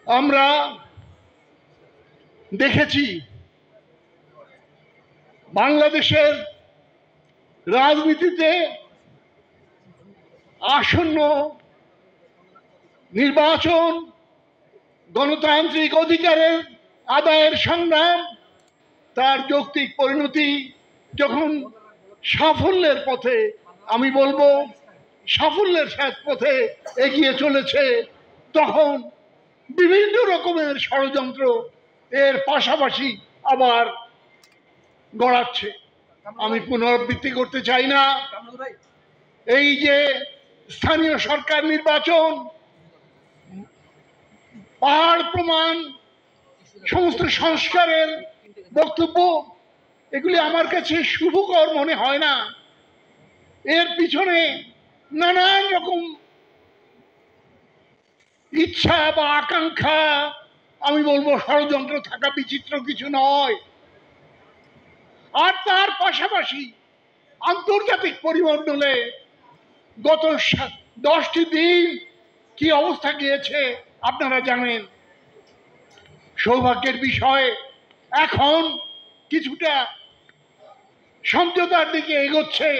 আমরা দেখেছি বাংলাদেশের রাজনীতিতে আসন্ন নির্বাচন, গণতান্ত্রিক অধিকারের আদায়ের সংগ্রাম, তার যৌক্তিক পরিণতি যখন সাফল্যের পথে, আমি বলবো সাফল্যের শেষ পথে এগিয়ে চলেছে, তখন বিভিন্ন রকমের ষড়যন্ত্র এর পাশাপাশি আবার গড়াচ্ছে। আমি পুনরাবৃত্তি করতে চাই না, এই যে স্থানীয় সরকার নির্বাচন, পাহাড় প্রমাণ, সমস্ত সংস্কারের বক্তব্য, এগুলি আমার কাছে শুভকর মনে হয় না। এর পিছনে নানান রকম ইচ্ছা বা আকাঙ্ক্ষা, আমি বলবো ষড়যন্ত্র থাকা বিচিত্র কিছু নয়। আর তার পাশাপাশি আন্তর্জাতিক পরিমণ্ডলে গত 10টি দিন কি অবস্থা গিয়েছে আপনারা জানেন। সৌভাগ্যের বিষয় এখন কিছুটা সমঝোতার দিকে এগোচ্ছে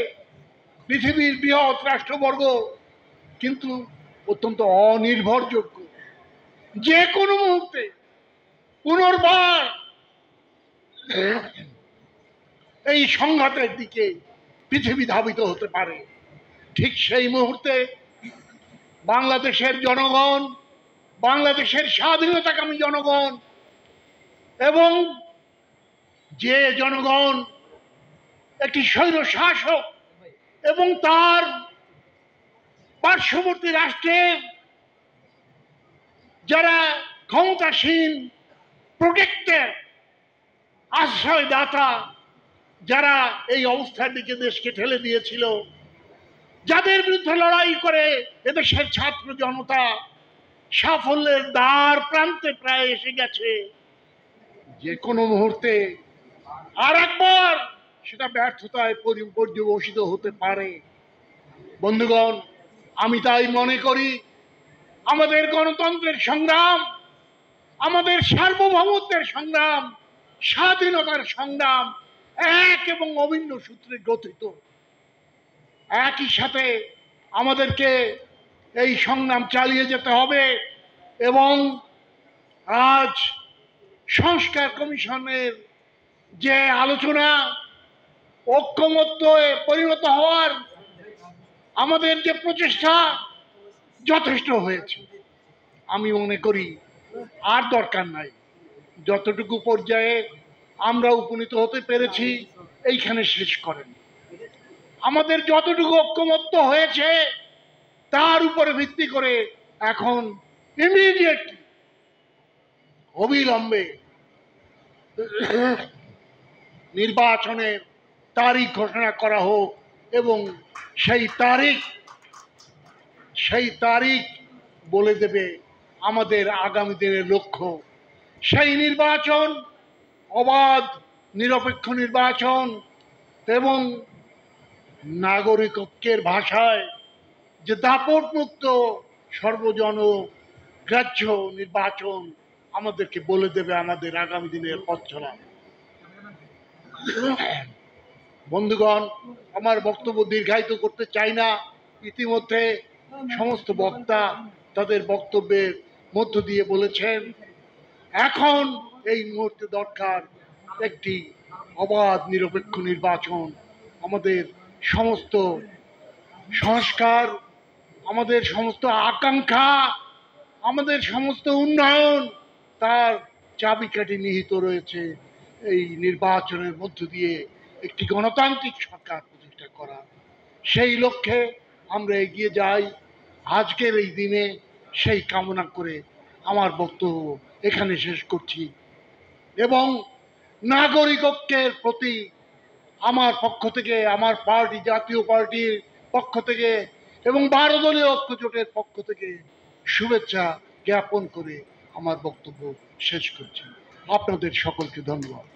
পৃথিবীর বৃহৎ রাষ্ট্রবর্গ, কিন্তু অত্যন্ত অনির্ভরযোগ্য। যে কোনো মুহূর্তে পুনর্বার এই সংঘাতের দিকে পৃথিবী ধাবিত হতে পারে। ঠিক সেই মুহূর্তে বাংলাদেশের জনগণ, বাংলাদেশের স্বাধীনতাকামী জনগণ, এবং যে জনগণ একটি স্বৈর শাসক এবং তার পার্শ্ববর্তী রাষ্ট্রে যারা ক্ষমতাসীন প্রোটেক্টর, আশ্রয়দাতা, যারা এই অবস্থার দিকে দেশকে ঠেলে দিয়েছিল, যাদের বিরুদ্ধে লড়াই করে এদেশের ছাত্র জনতা সাফল্যের দ্বার প্রান্তে প্রায় এসে গেছে, যে কোনো মুহূর্তে আর একবার সেটা ব্যর্থতায় পর্যবসিত হতে পারে। বন্ধুগণ, আমি তাই মনে করি আমাদের গণতন্ত্রের সংগ্রাম, আমাদের সার্বভৌমত্বের সংগ্রাম, স্বাধীনতার সংগ্রাম এক এবং অভিন্ন সূত্রে গঠিত। একই সাথে আমাদেরকে এই সংগ্রাম চালিয়ে যেতে হবে এবং আজ সংস্কার কমিশনের যে আলোচনা, ঐক্যমত্যে পরিণত হওয়ার আমাদের যে প্রচেষ্টা যথেষ্ট হয়েছে। আমি মনে করি আর দরকার নাই। যতটুকু পর্যায়ে আমরা উপনীত হতে পেরেছি এইখানে শেষ করেন। আমাদের যতটুকু ঐক্যমত্য হয়েছে তার উপরে ভিত্তি করে এখন ইমিডিয়েটলি, অবিলম্বে নির্বাচনের তারিখ ঘোষণা করা হোক এবং সেই তারিখ বলে দেবে আমাদের আগামী দিনের লক্ষ্য। সেই নির্বাচন অবাধ নিরপেক্ষ নির্বাচন এবং নাগরিকত্বের ভাষায় যে দাপটমুক্ত সর্বজন গ্রাহ্য নির্বাচন আমাদেরকে বলে দেবে আমাদের আগামী দিনের পথ চলা। বন্ধুগণ, আমার বক্তব্য দীর্ঘায়িত করতে চাই না। ইতিমধ্যে সমস্ত বক্তা তাদের বক্তব্যের মধ্য দিয়ে বলেছেন এখন এই মুহূর্তে দরকার একটি অবাধ নিরপেক্ষ নির্বাচন। আমাদের সমস্ত সংস্কার, আমাদের সমস্ত আকাঙ্ক্ষা, আমাদের সমস্ত উন্নয়ন, তার চাবিকাঠি নিহিত রয়েছে এই নির্বাচনের মধ্য দিয়ে একটি গণতান্ত্রিক সরকার প্রতিষ্ঠা করা। সেই লক্ষ্যে আমরা এগিয়ে যাই। আজকের এই দিনে সেই কামনা করে আমার বক্তব্য এখানে শেষ করছি এবং নাগরিকত্বের প্রতি আমার পক্ষ থেকে, আমার পার্টি, জাতীয় পার্টির পক্ষ থেকে এবং 12 দলীয় ঐক্যজোটের পক্ষ থেকে শুভেচ্ছা জ্ঞাপন করে আমার বক্তব্য শেষ করছি। আপনাদের সকলকে ধন্যবাদ।